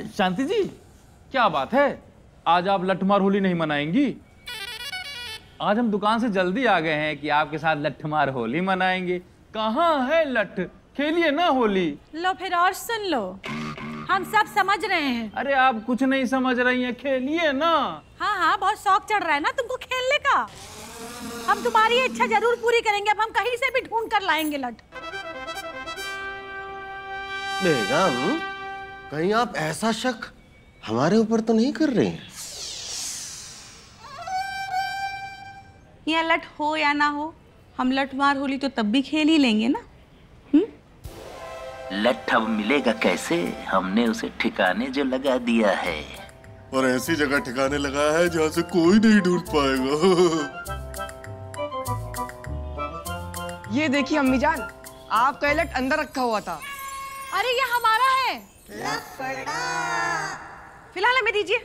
शांति जी, क्या बात है, आज आप लठमार होली नहीं मनाएंगी? आज हम दुकान से जल्दी आ गए हैं कि आपके साथ लठमार होली मनाएंगे। कहाँ है लठ, खेलिए ना होली। लो फिर और सुन लो, हम सब समझ रहे हैं। अरे आप कुछ नहीं समझ रही हैं, खेलिए ना। हाँ हाँ, बहुत शौक चढ़ रहा है ना तुमको खेलने का। हम तुम्हारी इच्छा जरूर पूरी करेंगे। अब हम कहीं से भी ढूंढ कर लाएंगे लठ। बेगम, कहीं आप ऐसा शक हमारे ऊपर तो नहीं कर रहे हैं? ये लठ हो या ना हो, हम लठमार होली तो तब भी खेल ही लेंगे ना। लठ अब मिलेगा कैसे? हमने उसे ठिकाने जो लगा दिया है, और ऐसी जगह ठिकाने लगा है जहाँ से कोई नहीं ढूंढ पाएगा। ये देखिए अम्मी जान, आपका लठ अंदर रखा हुआ था। अरे ये हमारा है। फिलहाल हमें दीजिए।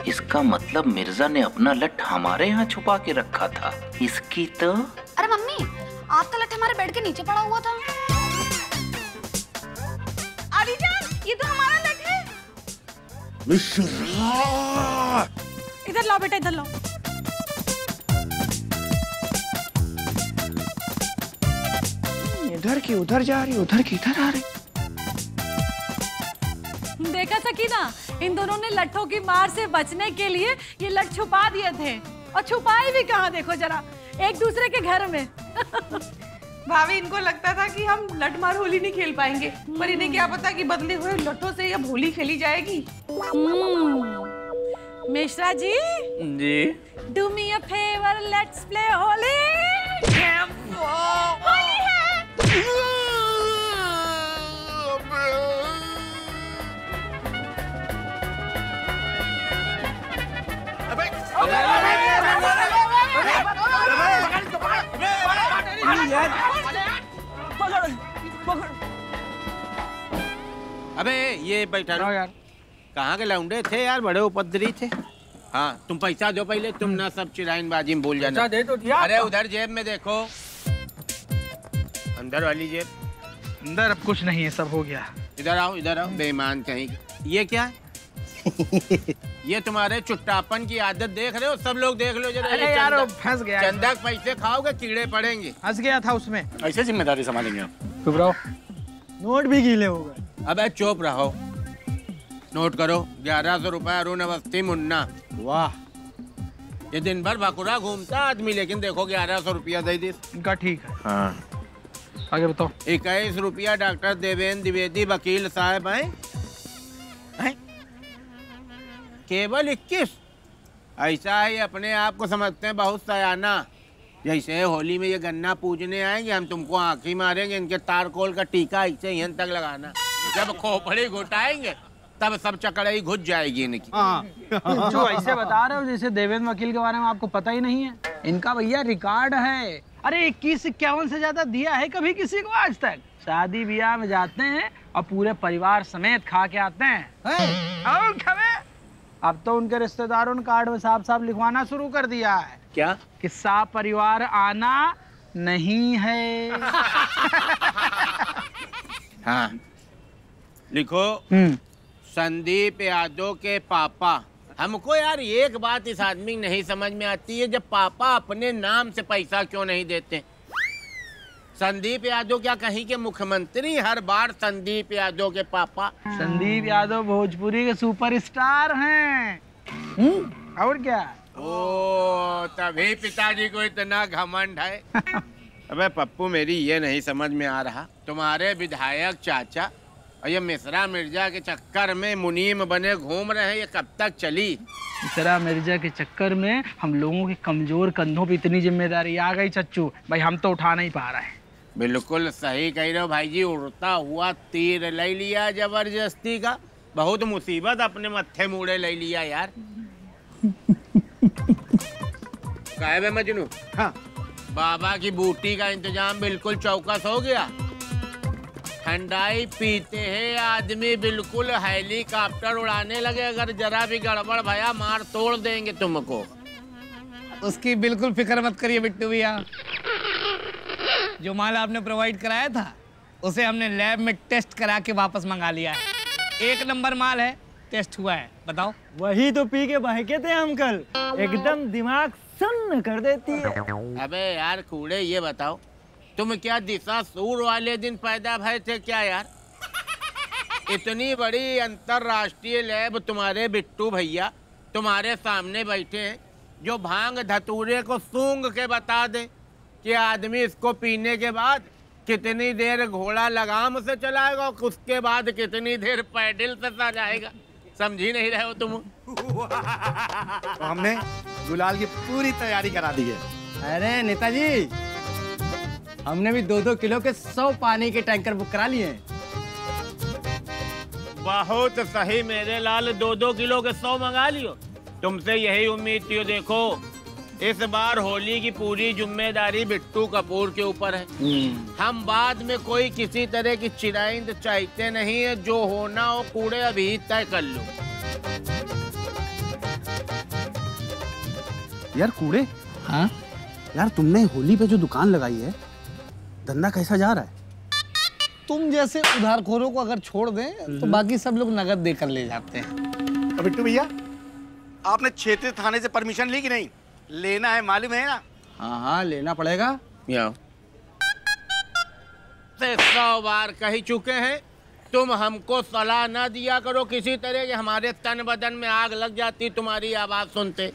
इसका मतलब मिर्जा ने अपना लठ हमारे यहाँ छुपा के रखा था। इसकी तो अरे मम्मी, आपका लठ हमारे बेड के नीचे पड़ा हुआ था। आली जान, ये तो हमारा लठ है। इधर लाओ बेटा, इधर लाओ। इधर की उधर जा रही, उधर की इधर आ रही। देखा सकीना, इन दोनों ने लट्ठों की मार से बचने के लिए ये लठ छुपा दिए थे। और छुपाए भी कहाँ, देखो जरा, एक दूसरे के घर में। भाभी, इनको लगता था कि हम लठमार होली नहीं खेल पाएंगे, पर इन्हें क्या पता कि बदले हुए लठों से अब होली खेली जाएगी। Mishra ji, do me a favour, let's play Holi. Holi है। अबे ये बैठा रहो यार, कहाँ के लौंडे थे यार, बड़े उपद्रवी थे। हाँ तुम पैसा दो पहले, तुम ना सब चिराइनबाजी में भूल जाना। दे तो दिया। अरे उधर जेब में देखो, अंदर वाली जेब। अंदर अब कुछ नहीं है, सब हो गया। इधर आओ, इधर आओ, बेईमान कहीं। ये क्या है? ये तुम्हारे चुट्टापन की आदत देख रहे हो, सब लोग देख लो जरा। अरे यार वो फंस गया। चंदा के पैसे खाओगे कीड़े पड़ेंगे। फंस गया था उसमें। ऐसे जिम्मेदारी संभालेंगे आप? चुप रहो, नोट भी गीले हो गए। अबे चुप रहो, नोट करो। 1100 रुपया अरुण अवस्थी मुन्ना। वाह, ये दिन भर भाकुरा घूमता आदमी, लेकिन देखो 1100 रुपया दे दी। इनका ठीक है। हाँ, आगे बताओ। 21 रुपया डॉक्टर देवेंद्र द्विवेदी वकील साहब हैं। केवल 21? ऐसा ही अपने आप को समझते हैं बहुत सयाना। जैसे होली में ये गन्ना पूजने आएंगे, हम तुमको आंखी मारेंगे, इनके तारकोल का टीका ऐसे यहाँ तक लगाना। जब खोपड़ी घुटाएंगे तब सब चकड़ाई घुस जाएगी इनकी। जो ऐसे बता रहे हो जैसे देवेंद्र वकील के बारे में आपको पता ही नहीं है। इनका भैया रिकॉर्ड है। अरे 21-51 से ज्यादा दिया है कभी किसी को आज तक। शादी ब्याह में जाते हैं और पूरे परिवार समेत खा के आते हैं। और खबे अब तो उनके रिश्तेदारों ने कार्ड में साफ साफ लिखवाना शुरू कर दिया है। क्या? कि साफ परिवार आना नहीं है। हाँ लिखो, संदीप यादव के पापा। हमको यार एक बात इस आदमी नहीं समझ में आती है, जब पापा अपने नाम से पैसा क्यों नहीं देते? संदीप यादव क्या कहीं के मुख्यमंत्री? हर बार संदीप यादव के पापा। संदीप यादव भोजपुरी के सुपरस्टार हैं। और क्या? ओ, तभी पिताजी को इतना घमंड है। अबे पप्पू, मेरी ये नहीं समझ में आ रहा, तुम्हारे विधायक चाचा और ये मिश्रा मिर्जा के चक्कर में मुनीम बने घूम रहे हैं, ये कब तक चली? मिश्रा मिर्जा के चक्कर में हम लोगों के कमजोर कंधों पे इतनी जिम्मेदारी आ गई चच्चू भाई, हम तो उठा नहीं पा रहे हैं। बिल्कुल सही कह रहे हो भाई जी, उड़ता हुआ तीर ले लिया जबरदस्ती का। बहुत मुसीबत अपने मत्थे मुड़े ले लिया यार। काहे बे मजनू? हाँ। बाबा की बूटी का इंतजाम बिल्कुल चौकस हो गया। ठंडाई पीते हैं आदमी बिल्कुल हेलीकॉप्टर उड़ाने लगे, अगर जरा भी गड़बड़ भया मार तोड़ देंगे तुमको। उसकी बिल्कुल फिक्र मत करिए बिट्टू भैया। जो माल आपने प्रोवाइड कराया था उसे हमने लैब में टेस्ट करा के वापस मंगा लिया है। 1 नंबर माल है, टेस्ट हुआ है। बताओ। वही तो पी के बहके थे हम कल, एकदम दिमाग सुन्न कर देती है। अबे यार कूड़े, ये बताओ तुम क्या दिशा सूर वाले दिन पैदा भय थे क्या यार? इतनी बड़ी अंतरराष्ट्रीय लैब तुम्हारे बिट्टू भैया तुम्हारे सामने बैठे हैं, जो भांग धतूरे को सूंघ के बता दे कि आदमी इसको पीने के बाद कितनी देर घोड़ा लगाम से चलाएगा और उसके बाद कितनी देर पैडल से सजाएगा। समझी नहीं रहे हो तुम? तो हमने गुलाल की पूरी तैयारी करा दी है। अरे नेताजी, हमने भी 2-2 किलो के 100 पानी के टैंकर बुक करा लिए हैं। बहुत सही मेरे लाल, 2-2 किलो के 100 मंगा लियो। तुमसे यही उम्मीद थी। देखो इस बार होली की पूरी जिम्मेदारी बिट्टू कपूर के ऊपर है। हम बाद में कोई किसी तरह की चिराइंद चाहते नहीं है। जो होना हो कूड़े अभी तय कर लो। यार कूड़े, हाँ यार तुमने होली पे जो दुकान लगाई है, धंधा कैसा जा रहा है? तुम जैसे उधारखोरों को अगर छोड़ दें तो बाकी सब लोग नगद देकर ले जाते हैं। तो बिट्टू भैया, आपने क्षेत्रीय थाने से परमिशन ली कि नहीं? लेना है, मालूम है ना? हाँ लेना पड़ेगा। 100 बार कह चुके हैं, तुम हमको सलाह ना दिया करो किसी तरह के। हमारे तन बदन में आग लग जाती तुम्हारी आवाज सुनते।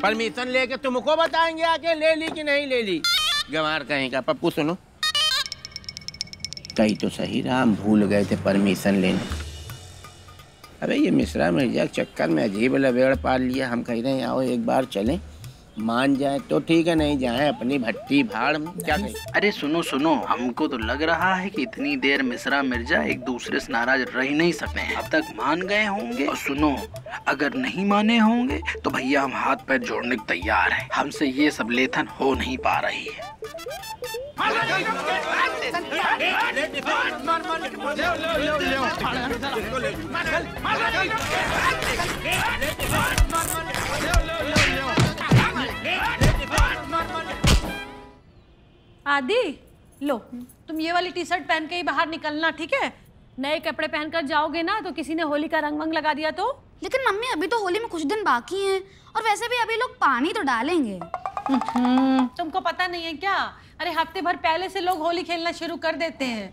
परमिशन लेके तुमको बताएंगे आके ले ली कि नहीं ले ली। गंवार कहीं का। पप्पू सुनो, कहीं तो सही रहा, हम भूल गए थे परमिशन लेने। अबे ये मिश्रा मिर्जा के चक्कर में अजीब लवेड़ पाल लिया। हम कह रहे हैं आओ एक बार चलें, मान जाए तो ठीक है, नहीं जाए अपनी भट्टी भाड़ में। क्या कहें? अरे सुनो सुनो, हमको तो लग रहा है कि इतनी देर मिश्रा मिर्जा एक दूसरे से नाराज रह नहीं सकते हैं। अब तक मान गए होंगे। और सुनो, अगर नहीं माने होंगे तो भैया हम हाथ पैर जोड़ने को तैयार हैं। हमसे ये सब लेथन हो नहीं पा रही है। आदि लो, तुम ये वाली टी शर्ट पहन के ही बाहर निकलना, ठीक है? नए कपड़े पहनकर जाओगे ना तो किसी ने होली का रंग वंग लगा दिया तो। लेकिन मम्मी अभी तो होली में कुछ दिन बाकी हैं, और वैसे भी अभी लोग पानी तो डालेंगे। तुमको पता नहीं है क्या? अरे हफ्ते भर पहले से लोग होली खेलना शुरू कर देते हैं।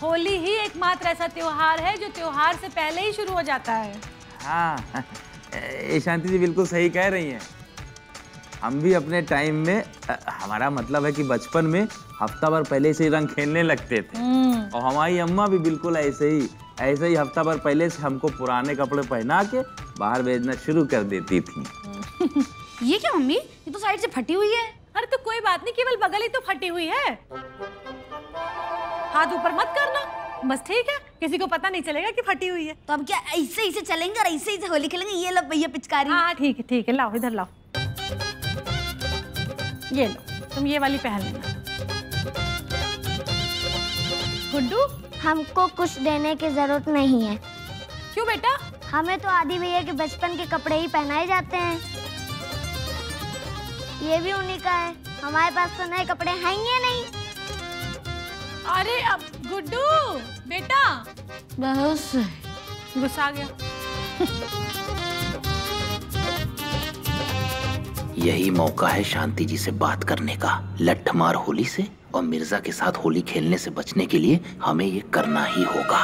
होली ही एकमात्र ऐसा त्योहार है जो त्योहार से पहले ही शुरू हो जाता है। हाँ ये शांति जी बिल्कुल सही कह रही हैं। हम भी अपने टाइम में, हमारा मतलब है कि बचपन में हफ्ता भर पहले से ही रंग खेलने लगते थे। और हमारी अम्मा भी बिल्कुल ऐसे ही हफ्ता भर पहले से हमको पुराने कपड़े पहना के बाहर भेजना शुरू कर देती थी। ये क्या मम्मी, ये तो साइड से फटी हुई है। अरे तो कोई बात नहीं, केवल बगल ही तो फटी हुई है। हाथ ऊपर मत करना, बस ठीक है, किसी को पता नहीं चलेगा कि फटी हुई है। तो अब क्या ऐसे ही से चलेंगे और ऐसे ही से होली खेलेंगे? ये लो भैया पिचकारी। हाँ ठीक है, लाओ इधर लाओ। ये लो, तुम ये वाली पहन लेना। गुड्डू, हमको कुछ देने की जरूरत नहीं है। क्यों बेटा? हमें तो आदि भैया के बचपन के कपड़े ही पहनाए जाते हैं। ये भी उन्हीं का है, हमारे पास तो नए कपड़े हैं ही नहीं। अरे अब गुड्डू बेटा, बस गुस्सा गया। यही मौका है शांति जी से बात करने का। लठमार होली से और मिर्जा के साथ होली खेलने से बचने के लिए हमें ये करना ही होगा।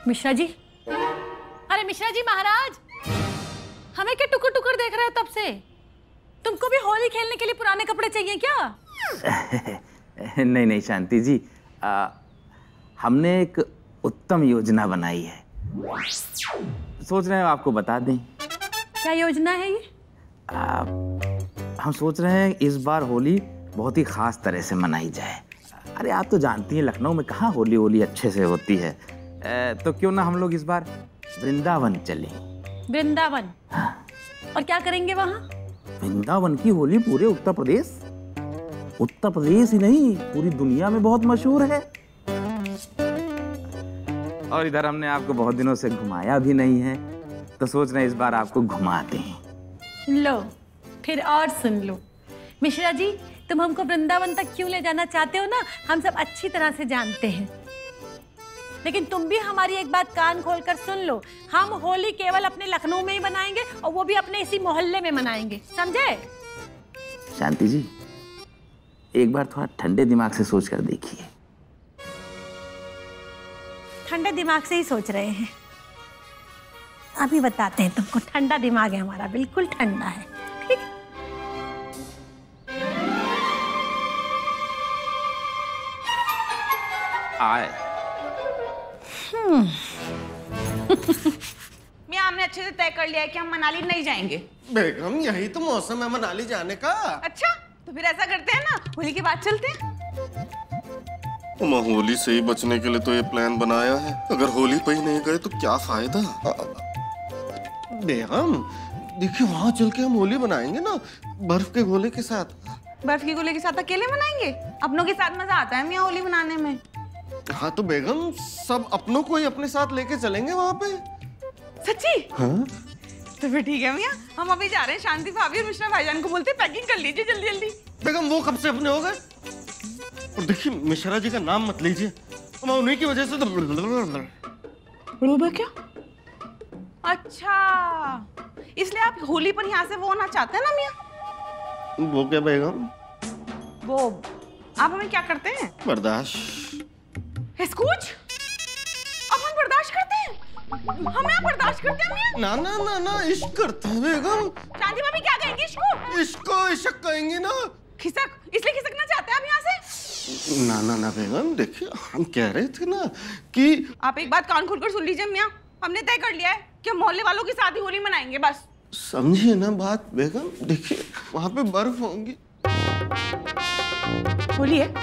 मिश्रा जी, अरे मिश्रा जी महाराज, हमें क्या टुकुर टुकुर देख रहे हो तब से? तुमको भी होली खेलने के लिए पुराने कपड़े चाहिए क्या? नहीं शांति जी, हमने एक उत्तम योजना बनाई है, सोच रहे हैं आपको बता दें। क्या योजना है ये? हम सोच रहे हैं इस बार होली बहुत ही खास तरह से मनाई जाए। अरे आप तो जानती हैं लखनऊ में कहाँ होली अच्छे से होती है। तो क्यों ना हम लोग इस बार वृंदावन चलें। वृंदावन? हाँ। और क्या करेंगे वहाँ? वृंदावन की होली पूरे उत्तर प्रदेश ही नहीं पूरी दुनिया में बहुत मशहूर है। और इधर हमने आपको बहुत दिनों से घुमाया भी नहीं है, तो सोच रहे हैं इस बार आपको घुमाते हैं। लो फिर और सुन लो, मिश्रा जी, तुम हमको वृंदावन तक क्यों ले जाना चाहते हो ना, हम सब अच्छी तरह से जानते हैं। लेकिन तुम भी हमारी एक बात कान खोलकर सुन लो, हम होली केवल अपने लखनऊ में ही मनाएंगे और वो भी अपने इसी मोहल्ले में मनाएंगे, समझे? शांति जी, एक बार थोड़ा ठंडे दिमाग से सोच कर देखिए। ठंडे दिमाग से ही सोच रहे हैं। अभी बताते हैं तुमको, ठंडा दिमाग है हमारा, बिल्कुल ठंडा है। ठीक है? आए। मियां, हमने अच्छे से तय कर लिया है कि हम मनाली नहीं जाएंगे। बेगम, यही तो मौसम है मनाली जाने का। अच्छा, तो फिर ऐसा करते हैं ना, होली के बाद चलते हैं। होली से ही बचने के लिए तो ये प्लान बनाया है, अगर होली पे ही नहीं गए तो क्या फायदा। बेगम देखिए, वहाँ चल के हम होली बनाएंगे ना, बर्फ के गोले के साथ। बर्फ के गोले के साथ अकेले मनाएंगे? अपनों के साथ मजा आता है मियां होली मनाने में। हाँ तो बेगम, सब अपनों को ही अपने साथ लेके चलेंगे वहाँ पे। सच्ची? हाँ? तो फिर ठीक है मियां, हम अभी जा रहे हैं। शांति भाभी और मिश्रा भाईजान को बोलते पैकिंग कर लीजिए जल्दी जल्दी। बेगम, वो कब से अपने हो गए? और देखिए, मिश्रा जी का नाम मत लीजिए, मैं उन्हीं की वजह से तो क्या? अच्छा, इसलिए आप होली पर यहाँ से वो होना चाहते हैं ना मियां? वो क्या बेगम? वो आप हमें क्या करते हैं? बर्दाश्त। कुछ? अब हम बर्दाश्त करते हैं? हमें आप बर्दाश्त करते हैं मियां? ना ना ना ना, इश्क करते हैं बेगम। शांति भाभी क्या कहेंगी इसको? इसको इश्क कहेंगे ना। खिसक, इसलिए खिसकना चाहते हैं आप यहाँ से? ना ना ना बेगम, देखिए हम कह रहे थे ना कि आप एक बात कान खोलकर सुन लीजिए मियां, हमने तय कर लिया है कि हम मोहल्ले वालों के साथ ही होली मनाएंगे बस। समझिए ना बात बेगम, देखिए वहाँ पे बर्फ होंगी। होली है?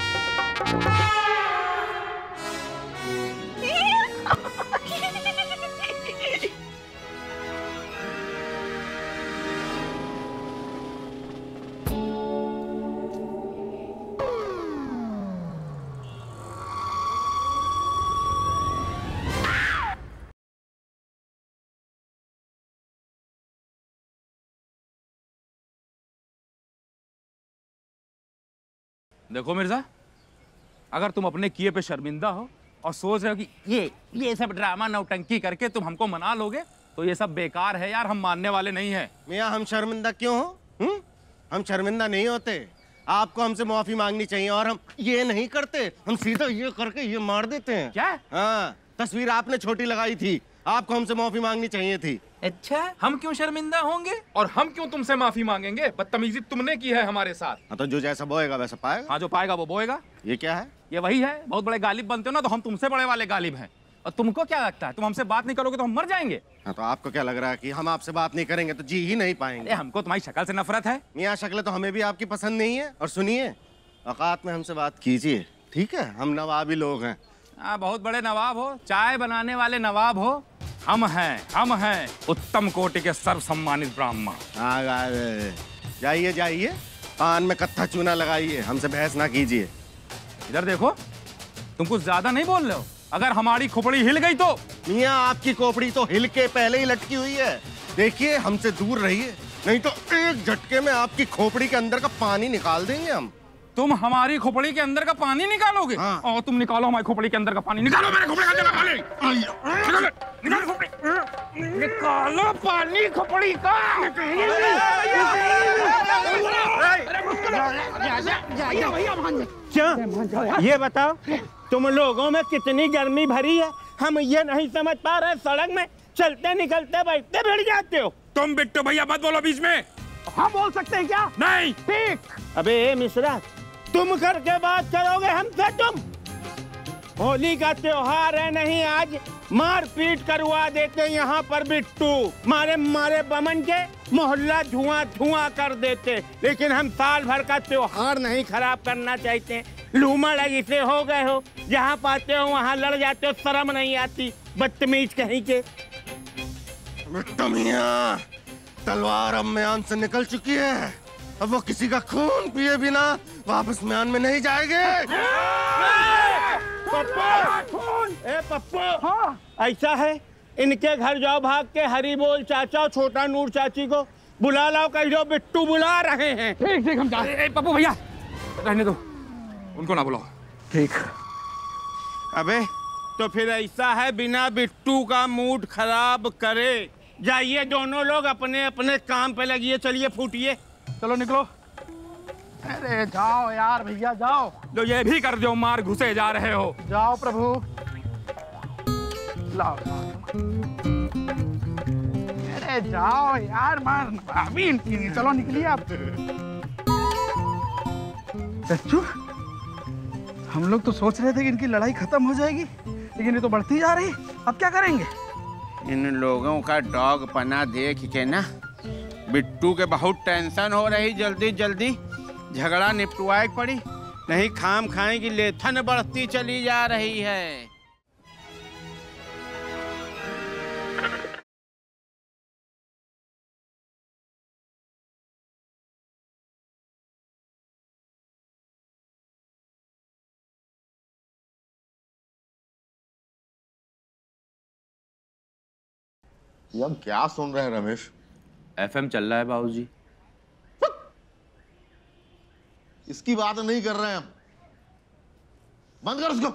देखो मिर्जा, अगर तुम अपने किए पे शर्मिंदा हो और सोच रहे हो कि ये सब ड्रामा नौटंकी करके तुम हमको मना लोगे, तो ये सब बेकार है यार, हम मानने वाले नहीं हैं। मियाँ, हम शर्मिंदा क्यों हो? हम शर्मिंदा नहीं होते। आपको हमसे माफी मांगनी चाहिए और हम ये नहीं करते, हम सीधा ये करके ये मार देते हैं। क्या? हाँ, तस्वीर आपने छोटी लगाई थी, आपको हमसे माफी मांगनी चाहिए थी। अच्छा, हम क्यों शर्मिंदा होंगे और हम क्यों तुमसे माफी मांगेंगे? बदतमीजी तुमने की है हमारे साथ। हाँ तो जो जैसा बोएगा वैसा पाएगा। हाँ, जो पाएगा वो बोएगा। ये क्या है? ये वही है, बहुत बड़े गालिब बनते हो ना, तो हम तुमसे बड़े वाले गालिब हैं। और तुमको क्या लगता है, तुम हमसे बात नहीं करोगे तो हम मर जाएंगे? हाँ, तो आपको क्या लग रहा है कि हम आपसे बात नहीं करेंगे तो जी ही नहीं पाएंगे? हमको तुम्हारी शक्ल से नफरत है। मियाँ, शक्ल तो हमें भी आपकी पसंद नहीं है। और सुनिए, औकात में हमसे बात कीजिए, ठीक है? हम नवाबी लोग हैं। हाँ, बहुत बड़े नवाब हो, चाय बनाने वाले नवाब हो। हम हैं उत्तम कोटि के सर्व सम्मानित ब्राह्मण। हाँ, जाइए जाइए, पान में कत्था चूना लगाइए, हमसे बहस ना कीजिए। इधर देखो, तुम कुछ ज्यादा नहीं बोल रहे हो। अगर हमारी खोपड़ी हिल गई तो? मियाँ, आपकी खोपड़ी तो हिल के पहले ही लटकी हुई है। देखिए, हमसे दूर रहिए, नहीं तो एक झटके में आपकी खोपड़ी के अंदर का पानी निकाल देंगे हम। तुम हमारी खोपड़ी के अंदर का पानी निकालोगे? हाँ। और तुम निकालो हमारी खोपड़ी के अंदर का पानी। निकालो मेरे खोपड़ी के अंदर का पानी। निकालो खोपड़ी, निकालो पानी खोपड़ी का। क्या? ये बताओ, तुम लोगों में कितनी गर्मी भरी है, हम ये नहीं समझ पा रहे। सड़क में चलते निकलते बैठते भिड़ जाते हो। तुम बिट्टू भैया मत बोलो बीच में। हम बोल सकते हैं क्या? नहीं। ठीक। अबे मिश्रा, तुम करके बात करोगे हमसे? तुम होली का त्योहार है, नहीं आज मार पीट करवा देते यहाँ पर बिट्टू। मारे मारे बमन के मोहल्ला धुआं धुआं कर देते, लेकिन हम साल भर का त्योहार नहीं खराब करना चाहते। लूमड़ इसे हो गए हो, जहाँ पाते हो वहाँ लड़ जाते हो, शर्म नहीं आती, बदतमीज कहीं के। बिट्टू मियाँ, तलवार अब म्यान से निकल चुकी है, अब वो किसी का खून पिए बिना वापस म्यान में नहीं जाएंगे। पप्पू, हाँ, ऐसा है, इनके घर जाओ भाग के, हरी बोल चाचा और छोटा नूर चाची को बुला लाओ, कह दो बिट्टू बुला रहे हैं। ठीक ठीक हम जा रहे हैं। पप्पू भैया रहने दो, उनको ना बुलाओ। ठीक। अबे तो फिर ऐसा है, बिना बिट्टू का मूड खराब करे जाइए दोनों लोग अपने अपने काम पे लगिए। चलिए फूटिए, चलो निकलो। अरे जाओ यार भैया जाओ। लो ये भी कर दो, मार घुसे जा रहे हो। जाओ प्रभु। लाओ। अरे जाओ यार, मार अभी चलो निकलिए आप। सच्चू, हम लोग तो सोच रहे थे कि इनकी लड़ाई खत्म हो जाएगी, लेकिन ये तो बढ़ती जा रही। अब क्या करेंगे? इन लोगों का डॉग पना देख के ना बिट्टू के बहुत टेंशन हो रही। जल्दी जल्दी झगड़ा निपटवाए पड़ी, नहीं खाम खाए की लेथन बढ़ती चली जा रही है। ये हम क्या सुन रहे हैं रमेश? FM चल रहा है बाबूजी। इसकी बात नहीं कर रहे हैं हम। बंद कर उसको।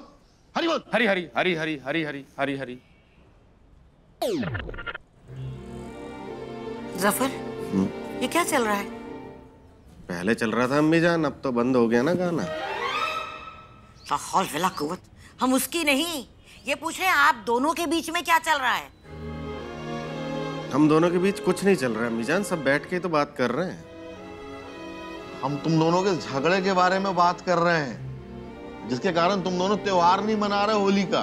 हरी बोल। हरी हरी हरी हरी हरी हरी हरी हरी। जफर, ये क्या चल रहा है? पहले चल रहा था अम्मी जान, अब तो बंद हो गया ना गाना। ला हौल वला कुव्वत, हम उसकी नहीं, ये पूछ रहे हैं आप दोनों के बीच में क्या चल रहा है? हम दोनों के बीच कुछ नहीं चल रहा है अम्मी जान, सब बैठ के तो बात कर रहे हैं। हम तुम दोनों के झगड़े के बारे में बात कर रहे हैं, जिसके कारण तुम दोनों त्योहार नहीं मना रहे होली का।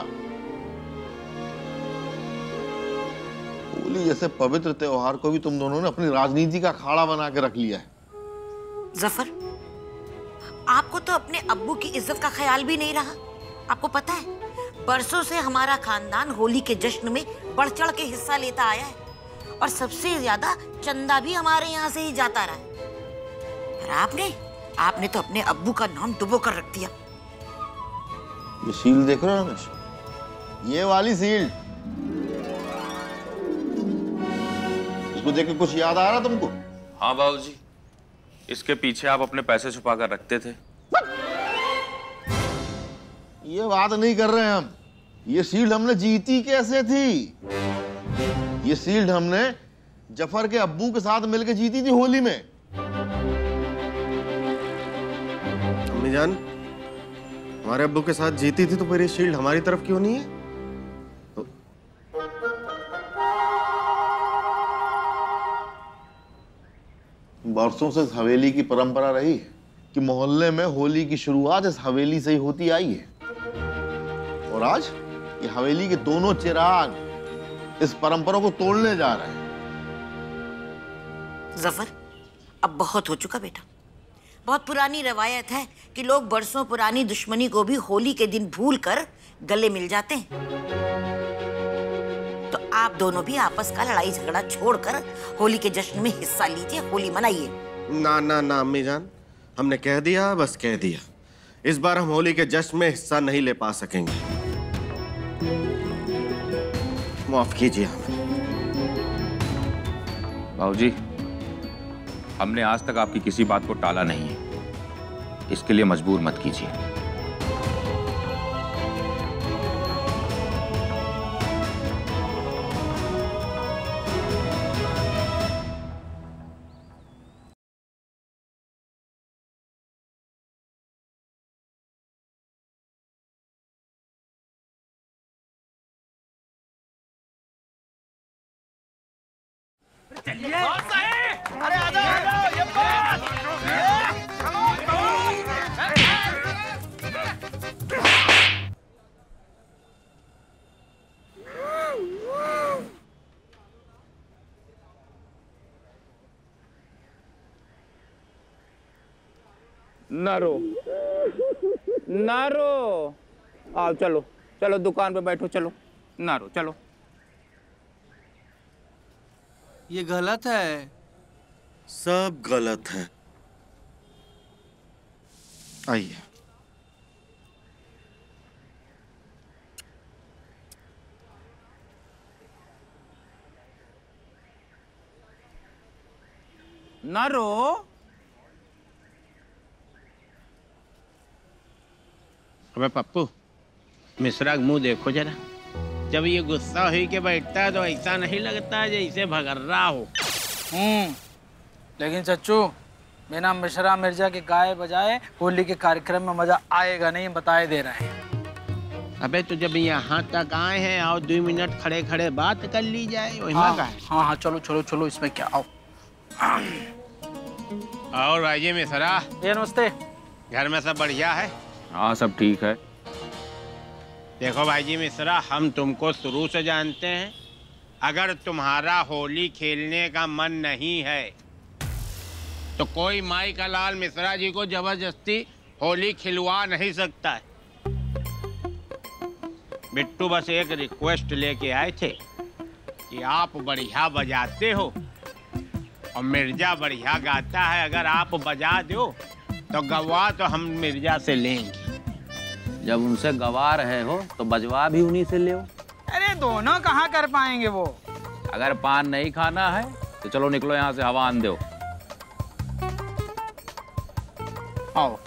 होली जैसे पवित्र त्योहार को भी तुम दोनों ने अपनी राजनीति का अखाड़ा बना के रख लिया है। जफर, आपको तो अपने अब्बू की इज्जत का ख्याल भी नहीं रहा। आपको पता है, बरसों से हमारा खानदान होली के जश्न में बढ़ चढ़ के हिस्सा लेता आया है, और सबसे ज्यादा चंदा भी हमारे यहाँ से ही जाता रहा है। पर आपने तो अपने अब्बू का नाम डुबो कर रख दिया। ये शील्ड देख रहे हो रमेश? ये वाली शील्ड, इसको देख के कुछ याद आ रहा तुमको? हाँ बाबूजी, इसके पीछे आप अपने पैसे छुपा कर रखते थे। ये बात नहीं कर रहे हैं हम। ये शील्ड हमने जीती कैसे थी? ये शील्ड हमने जफर के अब्बू के साथ मिलकर जीती थी होली में। अम्मी जान, हमारे अब्बू के साथ जीती थी तो फिर ये शील्ड हमारी तरफ क्यों नहीं है? बरसों से इस हवेली की परंपरा रही है कि मोहल्ले में होली की शुरुआत इस हवेली से ही होती आई है, और आज ये हवेली के दोनों चिराग इस परंपरा को तोड़ने जा रहे हैं। जफर, अब बहुत हो चुका बेटा। बहुत पुरानी रवायत है कि लोग बरसों पुरानी दुश्मनी को भी होली के दिन भूल कर गले मिल जाते हैं। तो आप दोनों भी आपस का लड़ाई झगड़ा छोड़कर होली के जश्न में हिस्सा लीजिए, होली मनाइए। ना ना ना अम्मी जान, हमने कह दिया, बस कह दिया। इस बार हम होली के जश्न में हिस्सा नहीं ले पा सकेंगे। माफ कीजिए हमें। बाबूजी, हमने आज तक आपकी किसी बात को टाला नहीं है, इसके लिए मजबूर मत कीजिए। अरे आ जाओ, ये बात। ना रो, ना रो। आओ चलो, चलो दुकान पे बैठो, चलो ना रो, चलो। ये गलत है। सब गलत है। आइए। ना रो। अबे पप्पू, मिश्रा का मुंह देखो जरा। जब ये गुस्सा हुई के बैठता है तो ऐसा नहीं लगता जैसे भगर्रा हो। लेकिन चच्चू, बिना मिश्रा मिर्जा के गाए बजाए होली के कार्यक्रम में मजा आएगा नहीं, बताए दे रहे हैं। अबे तो जब यहाँ तक आए हैं और 2 मिनट खड़े खड़े बात कर ली जाए। हाँ, चलो इसमें क्या। आओ। और भाई मिश्रा, ये नमस्ते। घर में सब बढ़िया है? हाँ सब ठीक है। देखो भाई जी मिश्रा, हम तुमको शुरू से जानते हैं। अगर तुम्हारा होली खेलने का मन नहीं है तो कोई माई का लाल मिश्रा जी को जबरदस्ती होली खिलवा नहीं सकता है। बिट्टू बस एक रिक्वेस्ट लेके आए थे कि आप बढ़िया बजाते हो और मिर्जा बढ़िया गाता है, अगर आप बजा दो तो गवा तो हम मिर्जा से लेंगे। जब उनसे गवा रहे हो तो बजवा भी उन्हीं से ले। अरे दोनों कहाँ कर पाएंगे वो। अगर पान नहीं खाना है तो चलो निकलो यहाँ से, हवा आन दो। आओ।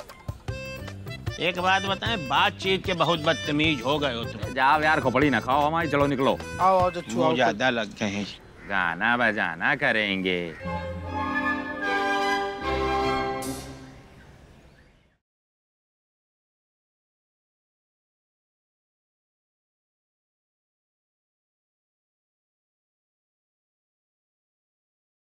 एक बात बताएं, बातचीत के बहुत बदतमीज हो गए हो तुम। जाओ यार, खोपड़ी ना खाओ हमारी, चलो निकलो। आओ चच्चू, ज्यादा लग गए हैं। गाना बजाना करेंगे।